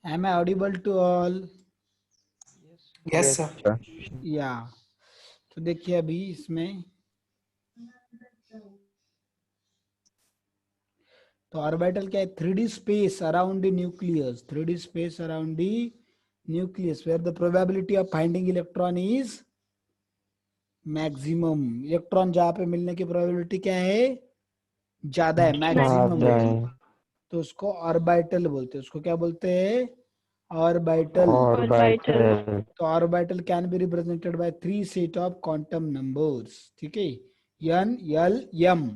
Am I audible to all? Yes, Yes, sir. sir. या तो देखिए अभी इसमें तो ऑर्बिटल क्या है? 3D space around the nucleus, 3D space around the nucleus where the probability of finding electron is maximum. Electron जहां पे मिलने की प्रोबेबिलिटी क्या है? ज्यादा है, मैक्सिमम है, तो उसको ऑर्बिटल बोलते हैं। उसको क्या बोलते हैं? ऑर्बिटल। ऑर्बिटल। तो orbital can be represented bye 3 set of quantum numbers, ठीक है? N L M.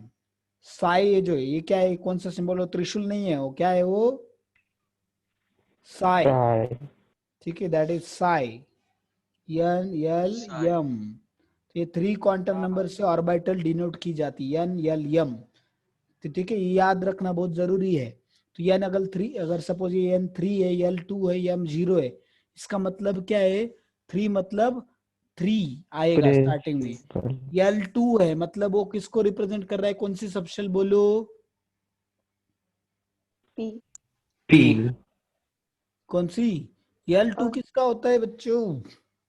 साई जो है ये क्या है? कौन सा सिंबल? हो त्रिशूल नहीं है, वो क्या है? वो साई, ठीक है, that is psi, N L M. तो ये 3 क्वांटम नंबर से ऑर्बिटल डिनोट की जाती है, एन एल एम। तो ठीक है, ये याद रखना बहुत जरूरी है। तो एन अगर 3, अगर सपोज ये एन 3 है, एल 2 है, एम 0 है, इसका मतलब क्या है? 3 मतलब 3 आएगा स्टार्टिंग में। एल 2 है मतलब वो किसको रिप्रेजेंट कर रहा है? कौन सी सबशेल बोलो? P. P. कौन सी? एल 2 किसका होता है बच्चों?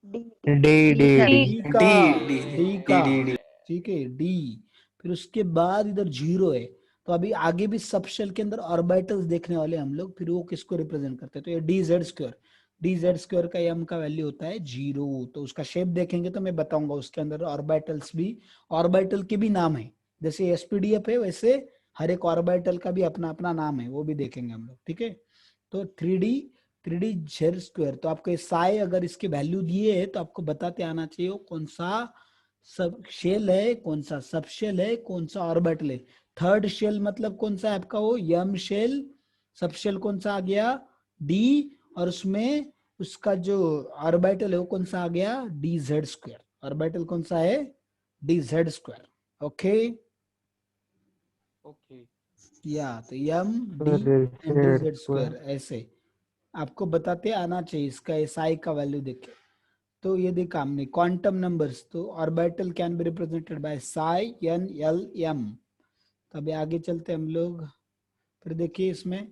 D. D D D D का, D. D. D D. का, D. D. ठीक है, डी। फिर उसके बाद इधर 0 है। तो अभी आगे भी सबशेल के अंदर ऑर्बिटल्स देखने वाले हम लोग, फिर वो किसको रिप्रेजेंट करते हैं? तो ये D Z square, D Z square का एम का वैल्यू होता है 0। तो उसका शेप देखेंगे तो मैं बताऊंगा, उसके अंदर ऑर्बिटल्स भी, ऑर्बिटल के भी नाम है, जैसे एसपीडीएफ है वैसे हर एक ऑर्बिटल का भी अपना अपना नाम है, वो भी देखेंगे हम लोग, ठीक है? तो 3D जेड स्क्वायर, तो आपको साई अगर इसके वैल्यू दिए है तो आपको बताते आना चाहिए वो कौन सा सब शेल है, कौन सा सब शेल है, कौन सा ऑर्बिटल है। थर्ड शेल मतलब कौन सा है आपका? वो यम शेल। सब शेल कौन सा आ गया? डी। और उसमें उसका जो ऑर्बिटल है वो कौन सा आ गया? D Z square. ऑर्बिटल कौन सा है? D Z square. Okay, Okay. या तो M D and D Z square ऐसे आपको बताते आना चाहिए। इसका एसआई का वैल्यू देखे तो ये देखा हमने क्वांटम नंबर्स। तो orbital can be represented by psi N L M. तो अभी आगे चलते हम लोग, फिर देखिए इसमें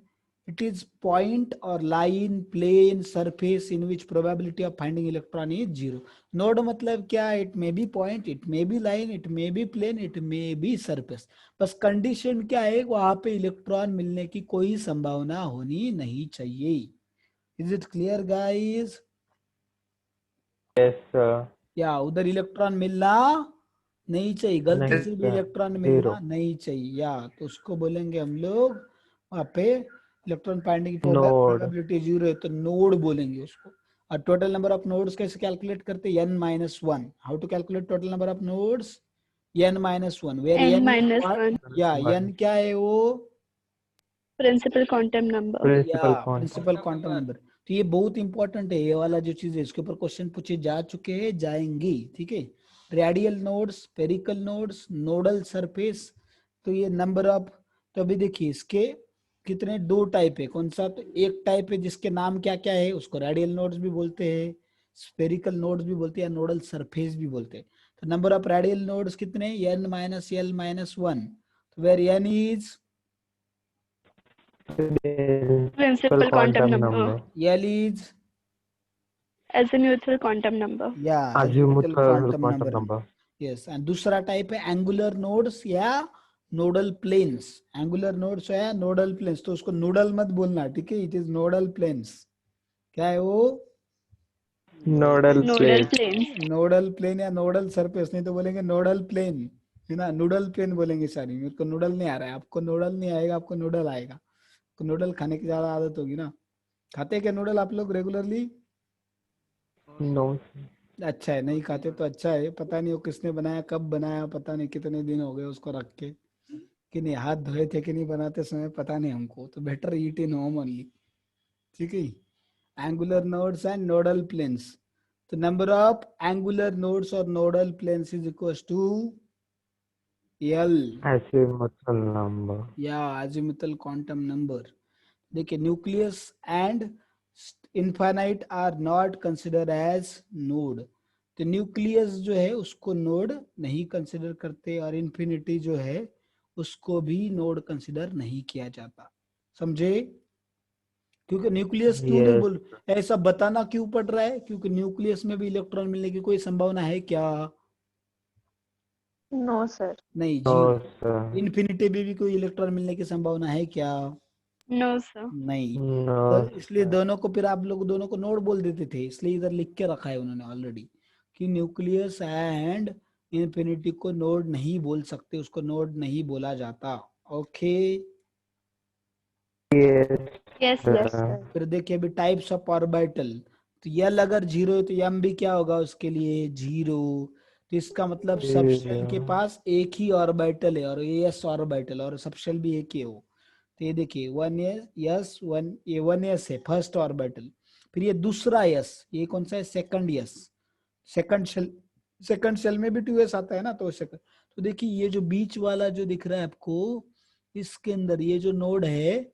इट इज पॉइंट और line plane surface in which probability of finding electron is 0। Node मतलब क्या? It may be point, it may be line, it may be plane, it may be surface. बस कंडीशन क्या है? वहां पे electron मिलने की कोई संभावना होनी नहीं चाहिए। Is it clear guys? Yes sir. या उधर इलेक्ट्रॉन मिलना नहीं चाहिए, गलती Yes, से भी सर। इलेक्ट्रॉन मिलना जीरो। नहीं चाहिए। या तो उसको बोलेंगे हम लोग वहाँ पे इलेक्ट्रॉन फाइंडिंग की नोड। प्रोबेबिलिटी 0 है तो नोड बोलेंगे उसको। और टोटल नंबर ऑफ नोड्स कैसे कैलकुलेट करते हैं? n minus one. How to calculate total number of nodes? n minus one, where N n minus 1. या n क्या है वो? Principal quantum number. या principal quantum. Principal quantum number. तो ये बहुत इंपॉर्टेंट है, ये वाला जो चीज है इसके ऊपर क्वेश्चन पूछे जा चुके हैं, जाएंगी, ठीक है? Radial nodes, पेरिकल nodes, nodal surface. तो ये नंबर ऑफ, तो अभी देखिए इसके कितने, 2 टाइप है। कौन सा? तो एक टाइप है जिसके नाम क्या क्या है, उसको रेडियल नोड्स भी बोलते हैं, स्पेरिकल नोड्स भी बोलते हैं, नोडल सरफेस भी बोलते हैं। तो नंबर ऑफ रेडियल नोड्स कितने? n minus L minus one. तो where n is, principal Principal quantum quantum number. Number. l is, Azimuthal quantum number. या azimuthal azimuthal quantum quantum number. Number. Yes, and दूसरा type है angular nodes या nodal planes. Angular nodes या nodal planes, तो उसको nodal मत बोलना, ठीक है? It is nodal planes. क्या है वो? Nodal Nodal plate. planes. Nodal plane या नोडल सरफेस, नहीं तो बोलेंगे नोडल प्लेन, है ना? नूडल प्लेन बोलेंगे सारी। मेरे को नूडल नहीं आ रहा है, आपको नूडल नहीं आएगा, आपको नूडल आएगा। तो नूडल खाने की ज्यादा आदत होगी ना? खाते हैं क्या नूडल आप लोग रेगुलरली? नो। अच्छा है, नहीं खाते तो अच्छा है। पता नहीं वो किसने बनाया, कब बनाया, पता नहीं कितने दिन हो गए उसको रख के, कि नहीं हाथ धोए थे कि नहीं बनाते समय, पता नहीं हमको। तो better eat in home only, ठीक है? Angular nodes and nodal planes. तो नंबर ऑफ एंगुलर नोड्स और nodal planes is equal to l, azimuthal number. या अजीमुथल क्वांटम नंबर। देखिए nucleus and infinite are not consider as node. तो nucleus जो है उसको नोड नहीं कंसिडर करते, और इन्फिनिटी जो है उसको भी नोड कंसिडर नहीं किया जाता। समझे? क्योंकि न्यूक्लियस क्यों नहीं Yes. बोल, ऐसा बताना क्यों पड़ रहा है, क्योंकि न्यूक्लियस में भी इलेक्ट्रॉन मिलने की कोई संभावना है क्या? No, sir. नहीं, No, जीरो। sir. इन्फिनिटी में भी कोई इलेक्ट्रॉन मिलने की संभावना है क्या? No, sir. नहीं। तो No, इसलिए sir. दोनों को फिर आप लोग दोनों को नोड बोल देते थे, इसलिए इधर लिख के रखा है उन्होंने ऑलरेडी कि न्यूक्लियस एंड इन्फिनिटी को नोड नहीं बोल सकते, उसको नोड नहीं बोला जाता। Okay. Yes, Yes, sir. sir. फिर देखिए अभी टाइप्स ऑफ ऑर्बिटल, तो यल अगर जीरो है तो यम भी क्या होगा उसके लिए, जीरो। तो इसका मतलब सबशेल के Zero. पास एक ही ऑर्बिटल है और एस ऑर्बिटल, और सबशेल भी एक ही है वो। तो ये देखिए वन यस वन, ये वन यस है फर्स्ट ऑर्बिटल, फिर ये दूसरा यस, ये कौन सा है, सेकंड यस। सेकंड शेल में भी टू एस आता है ना, तो सेकंड। तो देखिए ये जो बीच वाला जो दिख रहा है आपको, इसके अंदर ये जो नोड है,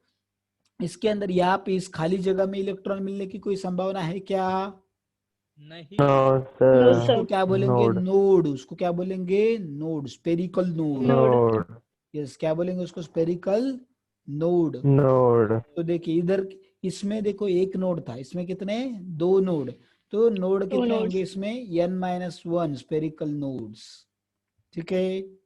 इसके अंदर यहाँ पे इस खाली जगह में इलेक्ट्रॉन मिलने की कोई संभावना है क्या? नहीं। No, No, sir. उसको sir. क्या बोलेंगे, Node. नोड। उसको क्या बोलेंगे, node, spherical node. Node. Node. Yes, क्या बोलेंगे उसको, स्पेरिकल नोड। Node. तो देखिए इधर, इसमें देखो एक नोड था, इसमें कितने, दो नोड। तो नोड Two कितने nodes. होंगे इसमें, n-1 स्पेरिकल नोड्स। ठीक है।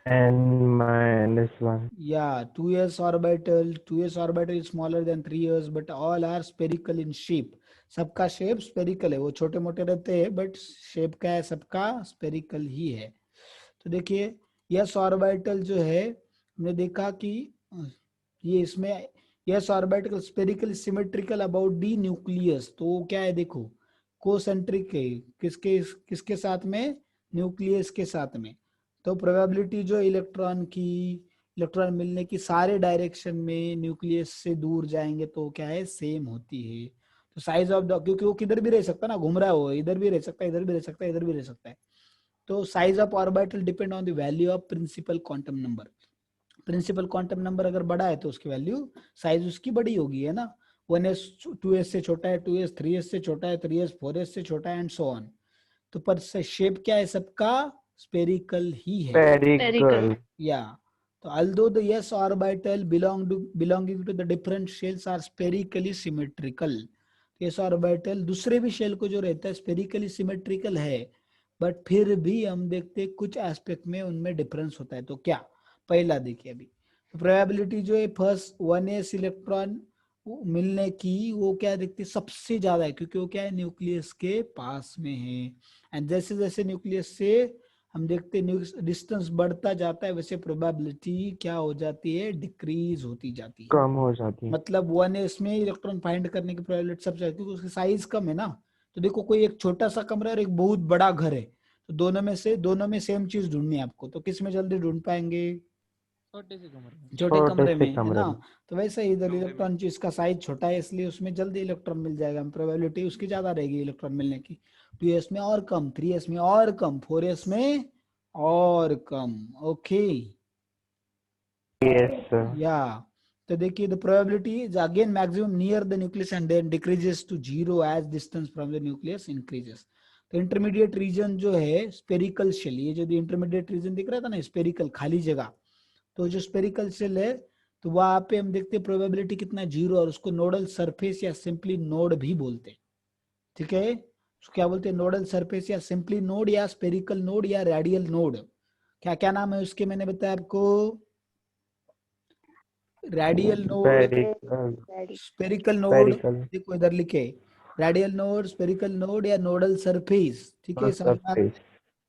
N-1. Yeah, 2s orbital, 2s orbital is smaller than 3s, but all are spherical in shape. सबका शेप स्पेरिकल है, वो छोटे मोटे रहते हैं बट शेप का है सबका स्पेरिकल ही है। तो देखिए यस ऑर्बिटल जो है, हमने देखा कि ये इसमें yes orbital spherical symmetrical about the nucleus, तो वो क्या है देखो, कोसेंट्रिक है, किसके किसके साथ में, न्यूक्लियस के साथ में। तो प्रोबेबिलिटी जो इलेक्ट्रॉन मिलने की सारे डायरेक्शन में न्यूक्लियस से दूर जाएंगे तो क्या है, सेम होती है। तो साइज ऑफ द, क्योंकि वो किधर भी रह सकता है ना, घूम रहा है वो, इधर भी रह सकता है, इधर भी रह सकता है, इधर भी रह सकता है। तो size of orbital depend on the value of principal quantum number. Principal quantum number अगर बड़ा है तो उसकी वैल्यू, साइज उसकी बड़ी होगी, है ना। 1s 2s से छोटा है, 2s 3s से छोटा है, 3s 4s से छोटा है, एंड सो ऑन। तो पर शेप क्या है सबका, स्पेरिकल ही है। Spherical. या तो although the s orbital belonging to the different shells are spherically symmetrical, s orbital दूसरे भी शेल को जो रहता है स्पेरिकली सिमेट्रिकल है, बट फिर भी हम देखते हैं कुछ एस्पेक्ट में उनमें डिफरेंस होता है। तो क्या, पहला देखिए अभी, तो प्रोबेबिलिटी जो है फर्स्ट 1s इलेक्ट्रॉन मिलने की, वो क्या देखते हैं सबसे ज्यादा है, क्योंकि वो क्या है, न्यूक्लियस के पास में है। एंड जैसे जैसे न्यूक्लियस से हम देखते हैं डिस्टेंस बढ़ता जाता है, वैसे प्रोबेबिलिटी क्या हो जाती है, डिक्रीज होती जाती है। कम हो जाती है। मतलब 1s में इलेक्ट्रॉन फाइंड करने की प्रोबेबिलिटी सबसे ज्यादा, क्योंकि उसकी साइज कम है ना। तो देखो कोई एक छोटा सा कमरा और एक बहुत बड़ा घर है, तो दोनों में सेम चीज ढूंढनी है आपको, तो किस में जल्दी ढूंढ पाएंगे, छोटे से कमरे में। छोटे कमरे से में, है कमरे ना। में। तो वैसे ही इधर इलेक्ट्रॉन जिसका साइज छोटा है, इसलिए उसमें जल्दी इलेक्ट्रॉन मिल जाएगा, प्रोबेबिलिटी उसकी ज्यादा रहेगी इलेक्ट्रॉन मिलने की। 2s में और कम, 3s में और कम, 4s में और कम। ओके। Yes, sir. या तो देखिए the probability is again maximum near the nucleus and then decreases to zero as distance from the nucleus increases. तो इंटरमीडिएट रीजन जो है स्पेरिकल शेल, ये जो इंटरमीडिएट रीजन दिख रहा था ना, स्पेरिकल खाली जगह, तो जो स्पेरिकल शेल है, तो वहां पे हम देखते हैं प्रोबेबिलिटी कितना, जीरो, और उसको नोडल सरफेस या सिंपली नोड भी बोलते हैं। ठीक है, उसको क्या बोलते हैं, नोडल सरफेस या सिंपली नोड या स्पेरिकल नोड या रेडियल नोड। क्या क्या नाम है उसके, मैंने बताया आपको, radial node, Spherical. Spherical node, Spherical. देखो इधर लिखे, रेडियल नोड, स्पेरिकल नोड या नोडल सरफेस। ठीक है, समझ में आ रहा है? Surface.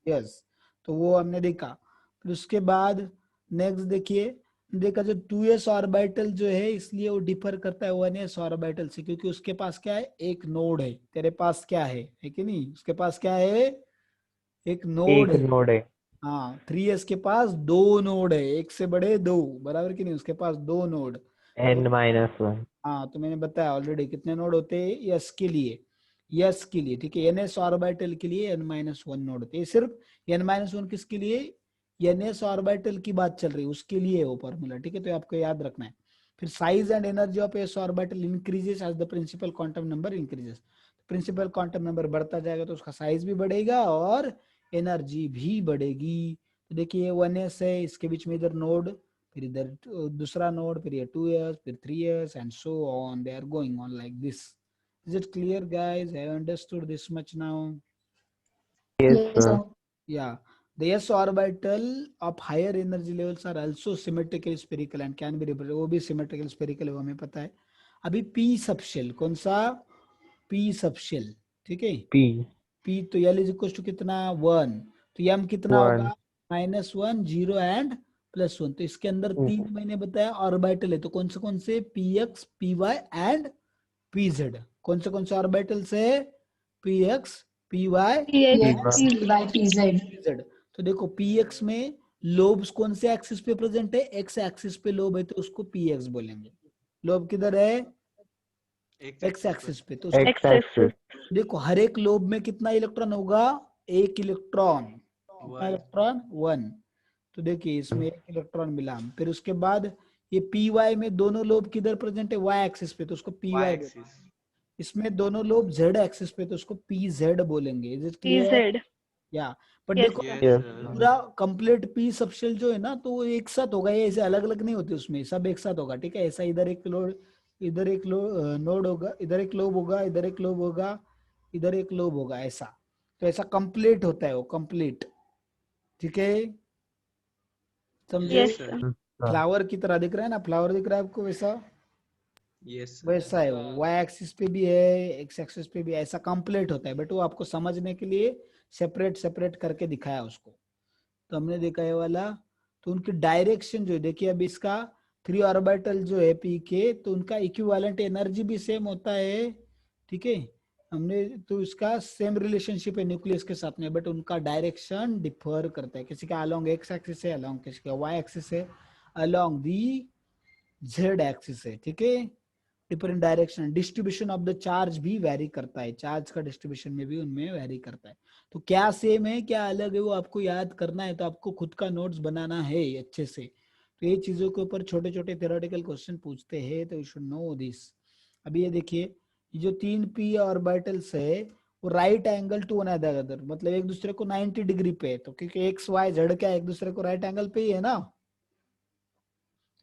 यस, तो वो हमने देखा। फिर उसके बाद नेक्स्ट देखिए, देखा जो 2s ऑर्बिटल जो है, इसलिए वो डिफर करता है 1s ऑर्बिटल से, क्योंकि उसके पास क्या है, एक नोड है। तेरे पास क्या है कि नहीं, उसके पास क्या है, एक नोड एक है। नोड है। हाँ, 3s के पास दो नोड है, एक से बड़े दो, बराबर कि नहीं, उसके पास दो नोड। तो N-1. हाँ, तो मैंने बताया ऑलरेडी कितने नोड होते हैं यस के लिए, यस के लिए। ठीक है, एनएस ऑर्बिटल के लिए n-1 नोड होते हैं। सिर्फ n-1 किसके लिए, एनएस ऑर्बिटल की बात चल रही है, उसके लिए वो फॉर्मूला। ठीक है, तो आपको याद रखना है। फिर size and energy of S orbital increases as the principal quantum number increases. Principal quantum number बढ़ता जाएगा तो उसका साइज भी बढ़ेगा और एनर्जी भी बढ़ेगी। तो देखिए 1s है, इसके बीच में इधर नोड फिर इधर दूसरा नोड, फिर ये 2 years, फिर 3 years and so on. They are going on like this. Is it clear, guys? Have you understood this much now? Yes, sir. Yeah. The s orbital of higher energy levels are also symmetrical spherical and can be represented. वो भी symmetrical spherical है, वो हमें पता है. अभी p subshell, कौन सा? p सबशेल, ठीक है. P p तो L इज इक्वल टू कितना? 1. तो m कितना 1. होगा? -1, 0 एंड +1. तो इसके अंदर 3 मैंने बताया ऑर्बिटल है. तो कौन से? px, py and pz. कौन से ऑर्बिटल्स है? px, py, pz. तो देखो px में लोब्स कौन से एक्सिस पे प्रेजेंट है? x एक्सिस पे लोब है, तो उसको px बोलेंगे. लोब किधर है? x एक्सिस पे. तो उसको X axis. देखो हर एक लोब में कितना इलेक्ट्रॉन होगा? एक इलेक्ट्रॉन. कितना इलेक्ट्रॉन? 1. तो देखिए इसमें एक इलेक्ट्रॉन मिला. फिर उसके बाद ये py में दोनों लोब किधर प्रेजेंट है? y एक्सिस पे, तो उसको py बोलेंगे. इसमें दोनों लोब z एक्सिस पे, तो उसको pz बोलेंगे. Is it clear? PZ. या पर Yes, देखो sir. Yes. पूरा कंप्लीट p सबशेल जो है ना, तो वो एक साथ होगा. ये ऐसे अलग अलग नहीं होते, उसमें सब एक साथ होगा. ठीक है. ऐसा इधर एक लोड, इधर एक नोड होगा, इधर एक लोब होगा, इधर एक लोब होगा, इधर एक लोब होगा, ऐसा. तो ऐसा कंप्लीट होता है वो, कंप्लीट. ठीक है, समझे? Yes, sir. फ्लावर की तरह दिख रहा है ना, फ्लावर दिख रहा है आपको वैसा? वैसा है वो. y एक्सिस पे भी है, x एक्सिस पे भी है. ऐसा कंप्लीट होता है. बट वो आपको समझने के लिए सेपरेट सेपरेट करके दिखाया उसको. तो हमने देखा ये वाला. तो उनकी डायरेक्शन जो है, देखिए अभी इसका 3 ऑर्बिटल जो है p के, तो उनका इक्विवेलेंट एनर्जी भी सेम होता है. ठीक है. हमने तो इसका सेम रिलेशनशिप है न्यूक्लियस के साथ में, बट उनका डायरेक्शन डिफर करता है. किसी का अलोंग x एक्सिस है, अलोंग किसी का y एक्सिस है, अलोंग दी z एक्सिस है. ठीक है. Different direction. Distribution of the charge भी वेरी करता है. चार्ज का डिस्ट्रीब्यूशन में भी उनमें वेरी करता है. तो क्या सेम है क्या अलग है वो आपको याद करना है. तो आपको खुद का नोट्स बनाना है अच्छे से. तो ये चीजों के ऊपर छोटे छोटे थ्योरेटिकल क्वेश्चन पूछते हैं, तो यू शुड नो दिस. अभी ये देखिए, ये जो 3 p ऑर्बिटल्स है वो right angle to one other, मतलब एक दूसरे को 90 डिग्री पे है. तो क्योंकि एक्स वाई जेड क्या एक दूसरे को राइट एंगल पे ही है ना,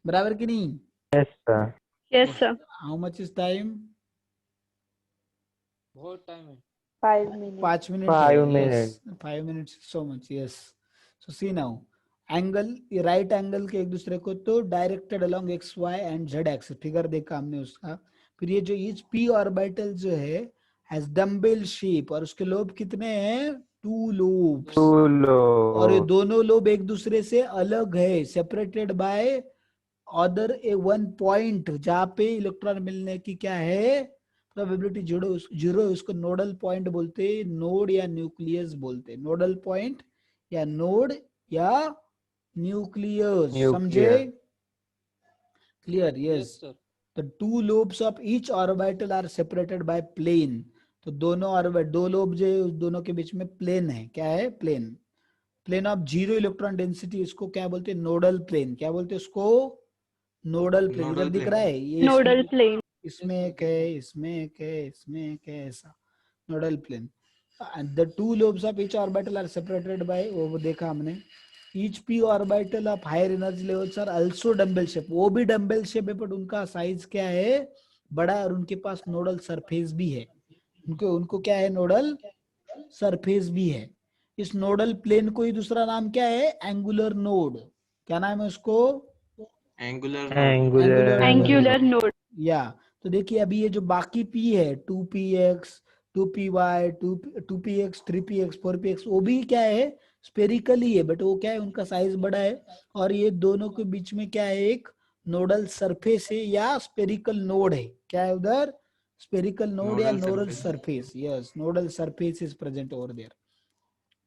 बराबर कि नहीं? Yes, sir. Yes, sir. How much is time? बहुत टाइम है. 5 minutes. 5 मिनट 5 है. minutes. 5 minute so much. Yes. So see now, angle, ये राइट एंगल के एक दूसरे को तो directed along X Y and Z axis. Figure देखा हमने उसका. फिर ये जो ईच पी ऑर्बिटल जो है हैज डम्बेल शेप, और उसके लोब कितने हैं? 2 लोब्स. 2 और ये lobes. दोनों लोब एक दूसरे से अलग है, separated by other A 1 point, जहां पे इलेक्ट्रॉन मिलने की क्या है? प्रोबेबिलिटी जीरो है. उसको नोडल पॉइंट बोलते, नोड या न्यूक्लियस बोलते. नोडल पॉइंट या नोड या न्यूक्लियस. समझे? Nucleus. Clear? Yes, yes. sir. The 2 lobes of each orbital are separated by plane. तो दोनों ऑर्बिट, 2 लोब जो है उस दोनों के बीच में प्लेन है. क्या है? Plane. Plane of zero electron density, इसको क्या बोलते हैं? Nodal plane. क्या बोलते हैं उसको? Nodal plane. इधर दिख रहा है ये, Nodal plane. इसमें एक है, इसमें एक है, इसमें एक है, ऐसा nodal plane. The 2 lobes of each orbital are separated by, वो देखा हमने. each p orbital of higher energy levels are also dumbbell shape. वो भी डम्बेल शेप है, बट उनका साइज क्या है? बड़ा है. और उनके पास नोडल सरफेस भी है. उनको क्या है? नोडल सरफेस भी है. इस नोडल प्लेन को ही दूसरा नाम क्या है? Angular node. क्या नाम है उसको? Angular. Angular node. या. तो देखिए अभी ये जो बाकी p है, 2px, 2py, 2px, 3px, 4px, वो भी क्या है? स्पेरिकल ही है, बट वो क्या है? उनका साइज बड़ा है. और ये दोनों के बीच में क्या है? एक नोडल सरफेस है या स्पेरिकल नोड है. क्या है उधर? स्पेरिकल नोड या nodal surface. Yes, nodal surface is present over there.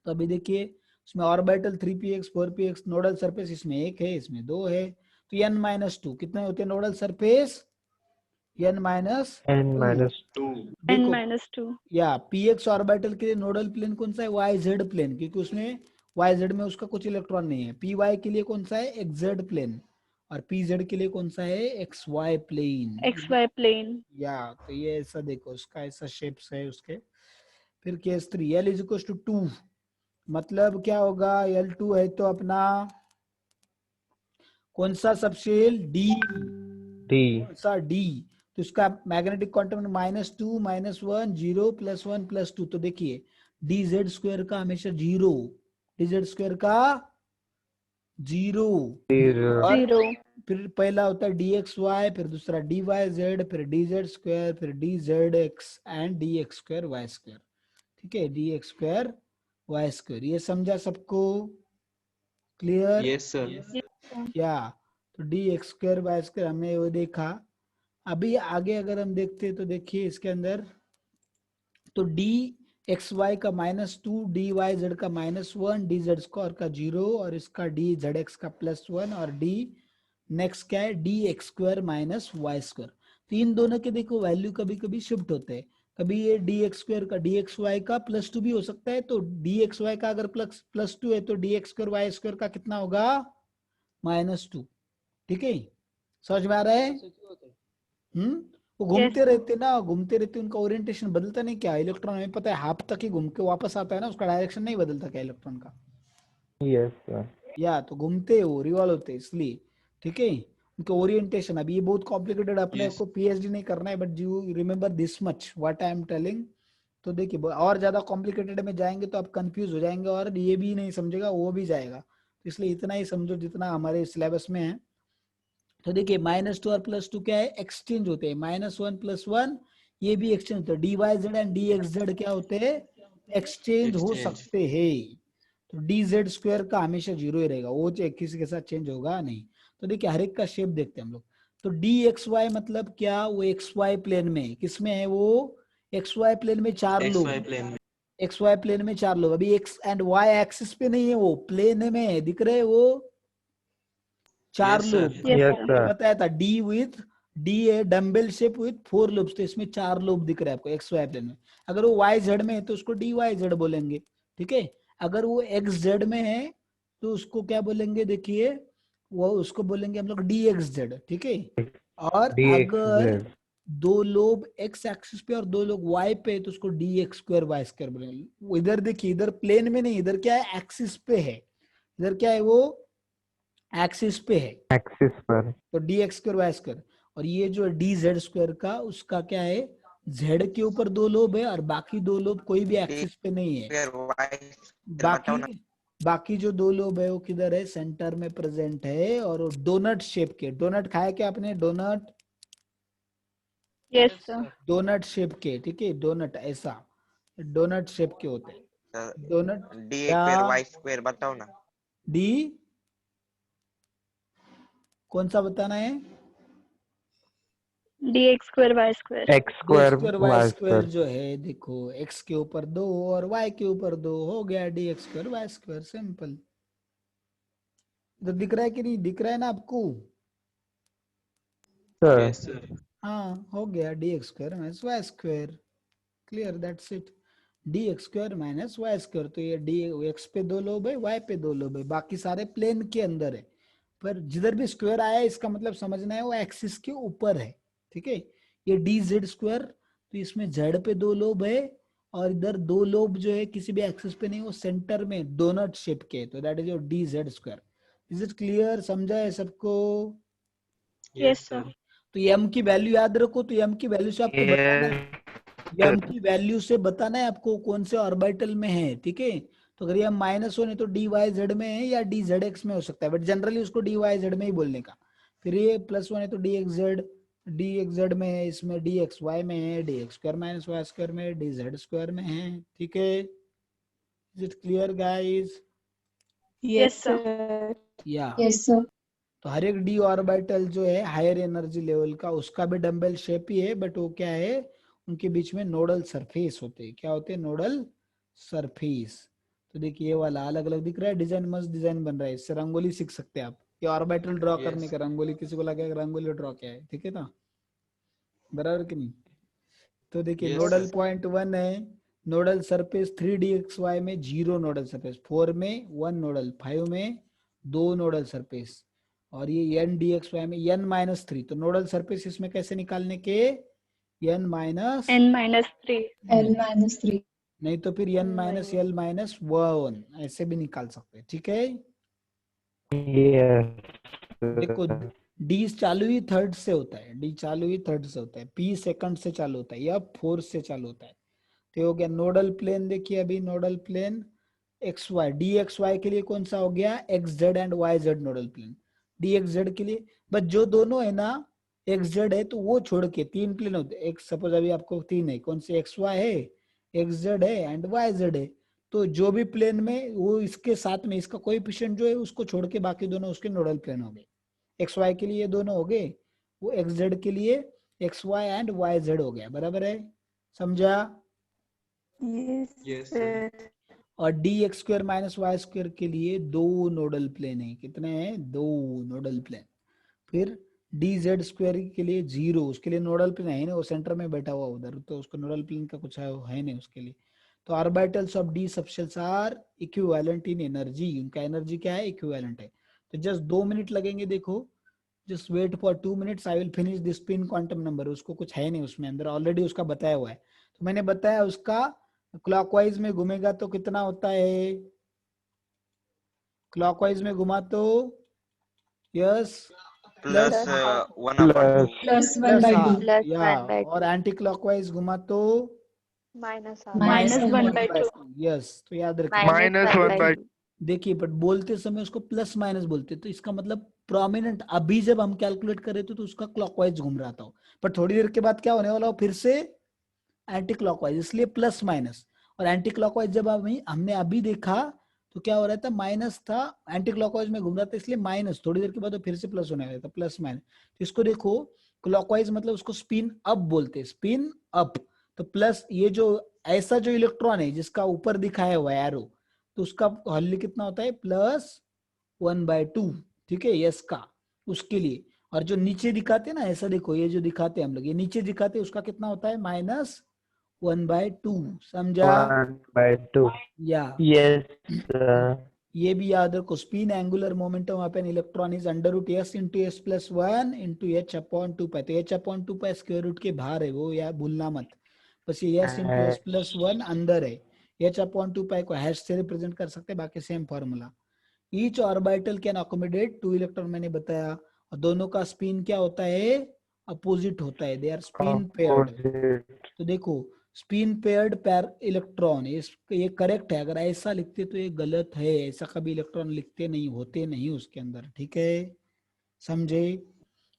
तो अभी देखिए इसमें orbital 3px, 4px, nodal surface इसमें एक है, इसमें 2 है. तो n-2 कितने होते हैं nodal surface? n-2. N minus N देखो minus 2. या px ऑर्बिटल के लिए नोडल प्लेन कौन सा है? yz प्लेन, क्योंकि उसमें yz में उसका कुछ इलेक्ट्रॉन नहीं है. py के लिए कौन सा है? xz plane. और pz के लिए कौन सा है? xy plane. XY plane. या. तो ये ऐसा देखो, उसका ऐसा शेप्स है उसके. फिर case 3, l is equal to 2. मतलब क्या होगा? L2 है तो अपना कौन सा सबशेल? डी। D. कौन सा? डी। तो इसका मैग्नेटिक क्वांटम -2 -1 0 +1 +2। तो देखिए डी जेड स्क्वायर का हमेशा 0, डी जेड स्क्वायर का 0। 0. और 0. फिर पहला होता है डी एक्स वाई, फिर दूसरा डी वाई जेड, फिर डी जेड स्क्वायर, फिर D Z X and D X square Y square. ठीक है, D X square Y square. ये समझा सबको? Clear? Yes sir. Yes, sir. क्या? तो D X square Y square हमने वो देखा। अभी आगे अगर हम देखते हैं तो देखिए इसके अंदर तो डी एक्स वाई का -2, डी वाई जेड का -1, डी जेड स्क्वायर का 0 और इसका डी जेड एक्स का +1 और डी नेक्स्ट क्या है? D X square minus Y square. तो इन दोनों के देखो वैल्यू कभी कभी शिफ्ट होते हैं। कभी ये डी एक्स स्क्वायर का डी एक्स वाई का +2 भी हो सकता है। तो डी एक्स वाई का अगर +2 है तो D X square Y square का कितना होगा? -2। ठीक है, समझ में आ रहा है? ऐसे क्यों होता है? वो घूमते Yes. रहते ना, घूमते रहते, उनका ओरिएंटेशन बदलता नहीं क्या? इलेक्ट्रॉन हमें पता है हाफ तक ही घूम के वापस आता है ना, उसका डायरेक्शन नहीं बदलता क्या इलेक्ट्रॉन का? Yes, sir. या तो घूमते हो, रिवॉल्व होते इसलिए। ठीक है, उनका ओरिएंटेशन। अभी ये बहुत कॉम्प्लिकेटेड, अपने Yes. को पीएचडी नहीं करना है, but you remember this much what I am telling. तो देखिए और ज्यादा कॉम्प्लिकेटेड में जाएंगे तो आप कंफ्यूज हो जाएंगे और ये भी नहीं समझेगा, वो भी जाएगा। तो इसलिए इतना ही समझो जितना हमारे सिलेबस में है। तो देखिए -2 और +2 क्या है? एक्सचेंज होते हैं। -1 +1 ये भी एक्सचेंज होते हैं। D Y Z and D X Z क्या होते हैं? एक्सचेंज हो Exchange. सकते हैं। तो डी जेड स्क्वायर का हमेशा 0 ही रहेगा, वो किसी के साथ चेंज होगा नहीं। तो देखिए हर एक का शेप देखते हैं हम लोग। तो डी एक्स वाई मतलब क्या? वो एक्स वाई प्लेन में, किस में है वो? एक्स वाई प्लेन में 4 लोब। XY प्लेन में। एक्स वाई प्लेन में 4 लोब। अभी एक्स एंड वाई एक्सिस पे नहीं है, वो प्लेन में है, दिख रहे हैं वो 4 Yes, lobe. sir. Yes, Yes, sir. sir. बताया था डी विथ डी है डम्बल शेप विथ 4 लोब्स। तो इसमें 4 लोब दिख रहा है आपको एक्स वाई प्लेन में। अगर वो वाई जेड में है तो उसको डी वाई जेड बोलेंगे। ठीक है, अगर वो एक्स जेड में है तो उसको क्या बोलेंगे? देखिए वो उसको बोलेंगे हम लोग डी एक्स जेड। ठीक है, और अगर DXZ. 2 लोब एक्स एक्सिस पे और 2 लोग वाई पे तो उसको D X square Y square बोलेंगे। वो इधर देखिए, इधर प्लेन में नहीं, इधर क्या है? एक्सिस पे है। इधर क्या है? वो एक्सिस पे है, Axis पर. तो D X square Y square. और ये जो डी जेड स्क्वायर का, उसका क्या है? जेड के ऊपर 2 लोब है और बाकी 2 लोब कोई भी एक्सिस पे नहीं है। अगर Y बताओ ना। बाकी जो 2 लोब है वो किधर है? सेंटर में प्रेजेंट है और वो डोनट शेप के। डोनट खाया क्या आपने? Doughnut, Yes, sir. Doughnut shape के। ठीक है, डोनट ऐसा डोनट शेप के होते हैं डोनट। D क्या? स्क्वायर Y स्क्वायर बताओ ना। डी कौन सा बताना है? dx square y square. X D square square Y Y square square. जो है, देखो एक्स के ऊपर 2 और वाई के ऊपर 2 हो गया D X square Y square. Simple. तो दिख रहा है कि नहीं? दिख रहा है ना आपको? Sir. Yes, sir. हाँ, हो गया D X square minus Y square. Clear, that's it. D X square minus Y square. तो ये डी एक्स पे 2 लोब है, वाई पे 2 लोब है, बाकी सारे प्लेन के अंदर है। पर जिधर भी स्क्वायर आया इसका मतलब समझना है वो एक्सिस के ऊपर है। ठीक है, ये डी जेड स्क्वायर, तो इसमें जेड पे 2 लोब है और इधर 2 लोब जो है किसी भी एक्सिस पे नहीं, वो सेंटर में डोनट शेप के। तो that is your D Z square. Is it clear? समझा है सबको? Yes, sir. तो एम की वैल्यू याद रखो। तो एम की वैल्यू से आपको बताना है, एम की वैल्यू से बताना है आपको कौन से ऑर्बिटल में है। ठीक है, तो अगर ये -1 है तो डी वाई जेड में है या डी जेड एक्स में हो सकता है, बट जनरली उसको डी वाई जेड में ही बोलने का। फिर ये +1 है तो डी एक्स जेड में है, इसमें डी एक्स वाई में है, D X square minus Y square में, डी जेड स्क्वायर में है। ठीक है, is it clear guys? Yes, sir. या Yes, sir. तो हर एक डी ऑर्बिटल जो है हायर एनर्जी लेवल का, उसका भी डम्बल शेप ही है, बट वो क्या है? उनके बीच में नोडल सरफेस होते हैं। क्या होते हैं? Nodal surface. तो देखिए ये वाला अलग अलग दिख रहा है, डिजाइन मस्त डिजाइन बन रहा है, इससे रंगोली सीख सकते हैं आप। ये ऑर्बिटल ड्रॉ Yes. करने का, रंगोली किसी को लगा रंगोली ड्रॉ क्या है। ठीक है ना, बराबर कि नहीं? तो देखिए Yes, नोडल sir. पॉइंट 1 है, नोडल सरफेस 3dxy में 0 नोडल सरफेस, 4 में 1 नोडल, 5 में 2 नोडल सरफेस, और ये n में n-3। तो नोडल सरफेस इसमें कैसे निकालने के? n minus n minus 3. L-3. नहीं तो फिर n माइनस l माइनस 1 ऐसे भी निकाल सकते हैं। ठीक है, Yes. देखो डी चालू ही थर्ड से होता है, डी चालू ही थर्ड से होता है, पी सेकंड से चालू होता है या फोर्थ से चालू होता है। तो हो गया नोडल प्लेन। देखिए अभी nodal plane X Y, D X Y के लिए कौन सा हो गया, X Z and Y Z nodal plane. D X Z के लिए बस जो दोनों है ना एक्स जेड है तो वो छोड़ के तीन प्लेन होते हैं। एक सपोज अभी आपको तीन है, कौन से एक्स वाई है, एक्स जेड है एंड वाई जेड है। तो जो भी प्लेन में वो इसके साथ में इसका कोएफिशिएंट जो है उसको छोड़ के बाकी दोनों उसके नोडल प्लेन हो गए। एक्स वाई के लिए ये दोनों हो गए, वो एक्स जेड के लिए X Y and Y Z हो गया। बराबर है, समझा। Yes, sir. और D X square minus Y square के लिए दो नोडल प्लेन है। कितने हैं, दो नोडल प्लेन। फिर डी जेड स्क्वायर के लिए जीरो, उसके लिए नोडल प्लेन है ना, वो सेंटर में बैठा हुआ उधर, तो उसको नोडल प्लेन का कुछ है नहीं उसके लिए। तो orbitals of D subshells are equivalent in energy, उनका एनर्जी क्या है, इक्विवेलेंट है। तो जस्ट 2 मिनट लगेंगे, देखो just wait for 2 minutes, I will finish this spin quantum number. उसको कुछ है नहीं उसमें अंदर, ऑलरेडी उसका बताया हुआ है। तो मैंने बताया उसका क्लॉकवाइज में घूमेगा तो कितना होता है, क्लॉकवाइज में घुमा तो yes plus plus 1/2 Plus plus 1/2. Plus या 1/2. और एंटी क्लॉकवाइज घुमा तो Minus Minus 1/2. यस। तो याद रखिए minus 1/2. देखिए बट बोलते समय उसको प्लस माइनस बोलते, तो इसका मतलब प्रोमिनेंट अभी जब हम कैलकुलेट कर रहे थे तो उसका क्लॉकवाइज घूम रहा था, पर थोड़ी देर के बाद क्या होने वाला हो, फिर से एंटी क्लॉकवाइज, इसलिए प्लस माइनस। और एंटी क्लॉकवाइज जब हमने अभी देखा तो क्या हो रहा था, माइनस था, एंटी क्लॉकवाइज में घूम रहा था इसलिए माइनस, थोड़ी देर के बाद तो फिर से प्लस होने वाला था, प्लस माइनस। तो इसको देखो क्लॉकवाइज मतलब उसको स्पिन अप बोलते हैं, स्पिन अप। तो प्लस ये जो ऐसा जो इलेक्ट्रॉन है जिसका ऊपर दिखाया हुआ है एरो, तो उसका वैल्यू कितना होता है, +1/2। ठीक है, यस का उसके लिए। और जो नीचे दिखाते हैं ना, ऐसा देखो ये जो दिखाते हैं हम लोग, ये नीचे दिखाते हैं उसका कितना होता है, -1/2। समझा 1/2. या Yes, sir. ये भी याद रखो, spin angular momentum of an electron is √s × s + 1 × h/2π। तो h/2π स्क्वायर रूट के बाहर है वो, या भूलना मत, बस ये s × s + 1 अंदर है। h/2π को हैश से रिप्रेजेंट कर सकते हैं, बाकी same formula. Each orbital can accommodate 2 electron, मैंने बताया। और दोनों का स्पिन क्या होता है, अपोजिट होता है, they are spin paired. Opposite. तो देखो स्पिन पेयर्ड पैर इलेक्ट्रॉन, ये करेक्ट है। अगर ऐसा लिखते तो ये गलत है, ऐसा कभी इलेक्ट्रॉन लिखते नहीं, होते नहीं उसके अंदर। ठीक है, समझे।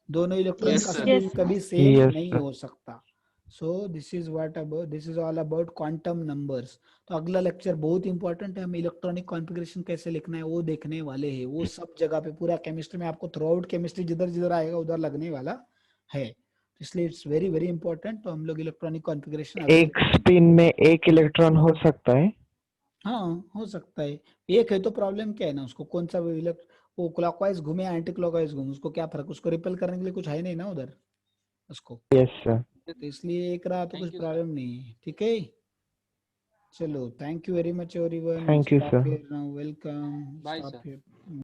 दोनों इलेक्ट्रॉन Yes, का sir. स्पिन Yes, कभी सेम Yes, नहीं sir. हो सकता। So this is all about quantum numbers. तो अगला लेक्चर बहुत इंपॉर्टेंट है, हम इलेक्ट्रॉनिक कॉन्फ़िगरेशन कैसे लिखना है वो देखने वाले हैं। वो सब जगह पे पूरा केमिस्ट्री में आपको थ्रू आउट केमिस्ट्री जिधर जिधर आएगा उधर लगने वाला है, इसलिए इट्स वेरी वेरी इंपॉर्टेंट। तो हम लोग इलेक्ट्रॉनिक कॉन्फ़िगरेशन अगले एक स्पिन में एक इलेक्ट्रॉन हो सकता है. हाँ हो सकता है। एक है तो प्रॉब्लम क्या है ना, उसको कौन सा वो क्लॉकवाइज घूमे या एंटी क्लॉकवाइज घूमे, उसको क्या फर्क, उसको रिपेल करने के लिए कुछ है नहीं ना उधर उसको, Yes, sir. तो इसलिए एक रहा तो कुछ Thank you, sir. प्रॉब्लम नहीं है। ठीक है, चलो thank you very much everyone, Thank you, stop sir. Here now, welcome, Bye, stop sir. Here.